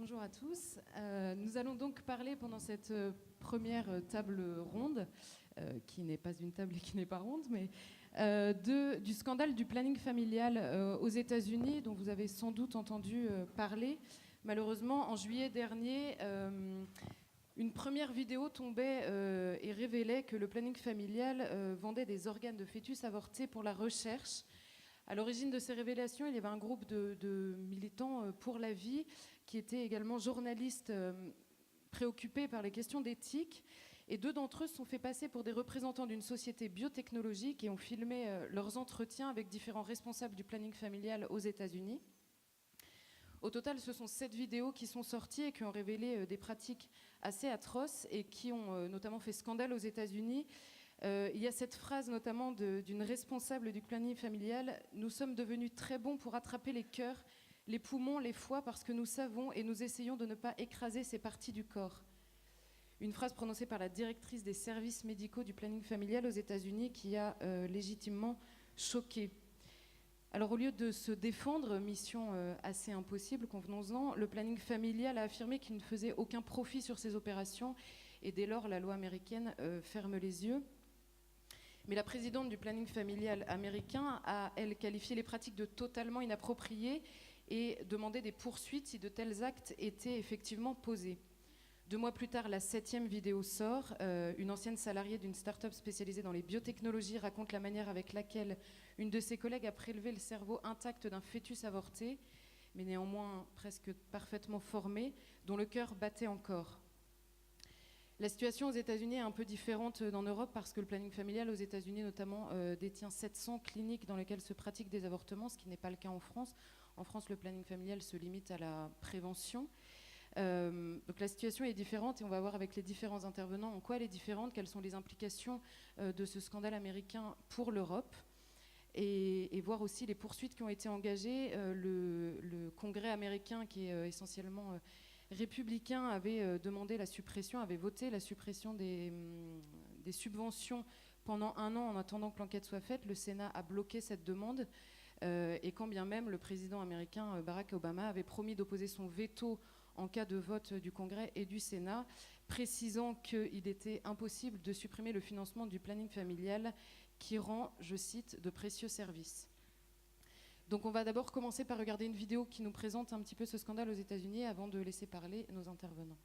Bonjour à tous. Nous allons donc parler pendant cette première table ronde, qui n'est pas une table et qui n'est pas ronde, mais du scandale du planning familial aux États-Unis, dont vous avez sans doute entendu parler. Malheureusement, en juillet dernier, une première vidéo tombait et révélait que le planning familial vendait des organes de fœtus avortés pour la recherche. À l'origine de ces révélations, il y avait un groupe de militants pour la vie qui étaient également journalistes préoccupés par les questions d'éthique. Et deux d'entre eux se sont fait passer pour des représentants d'une société biotechnologique et ont filmé leurs entretiens avec différents responsables du planning familial aux États-Unis. Au total, ce sont 7 vidéos qui sont sorties et qui ont révélé des pratiques assez atroces et qui ont notamment fait scandale aux États-Unis. Il y a cette phrase notamment d'une responsable du planning familial: « Nous sommes devenus très bons pour attraper les cœurs, les poumons, les foies, parce que nous savons et nous essayons de ne pas écraser ces parties du corps. » Une phrase prononcée par la directrice des services médicaux du planning familial aux États-Unis qui a légitimement choqué. Alors au lieu de se défendre, mission assez impossible, convenons-en, le planning familial a affirmé qu'il ne faisait aucun profit sur ces opérations et dès lors la loi américaine ferme les yeux. Mais la présidente du planning familial américain a, elle, qualifié les pratiques de totalement inappropriées et demandé des poursuites si de tels actes étaient effectivement posés. 2 mois plus tard, la 7e vidéo sort. Une ancienne salariée d'une start-up spécialisée dans les biotechnologies raconte la manière avec laquelle une de ses collègues a prélevé le cerveau intact d'un fœtus avorté, mais néanmoins presque parfaitement formé, dont le cœur battait encore. La situation aux États-Unis est un peu différente d'en Europe parce que le planning familial aux États-Unis notamment détient 700 cliniques dans lesquelles se pratiquent des avortements, ce qui n'est pas le cas en France. En France, le planning familial se limite à la prévention. Donc la situation est différente et on va voir avec les différents intervenants en quoi elle est différente, quelles sont les implications de ce scandale américain pour l'Europe et voir aussi les poursuites qui ont été engagées. Le Congrès américain, qui est essentiellement républicain, avait demandé la suppression, avait voté la suppression des subventions pendant 1 an en attendant que l'enquête soit faite. Le Sénat a bloqué cette demande et quand bien même le président américain Barack Obama avait promis d'opposer son veto en cas de vote du Congrès et du Sénat, précisant qu'il était impossible de supprimer le financement du planning familial qui rend, je cite, de précieux services. Donc on va d'abord commencer par regarder une vidéo qui nous présente un petit peu ce scandale aux États-Unis avant de laisser parler nos intervenants.